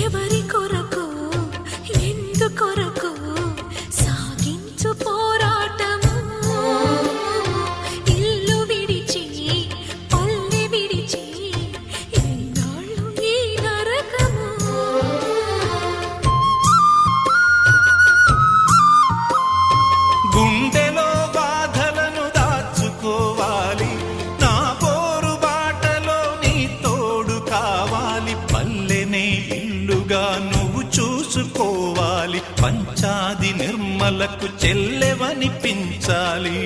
ఎవరి కొరకు ఎందుకొరకు సాగించు పోరాటము ఇల్లు విడిచి పల్లె విడిచి ఎన్నాళ్ళు ఈ నరకము గుండెలో బాధలను దాచుకోవాలి నా పోరు బాటలో నీ తోడు కావాలి పల్లెనే ఇల్లుగా నువ్వు చూసుకోవాలి పంచాది నిర్మలకు చెల్లెవనిపించాలి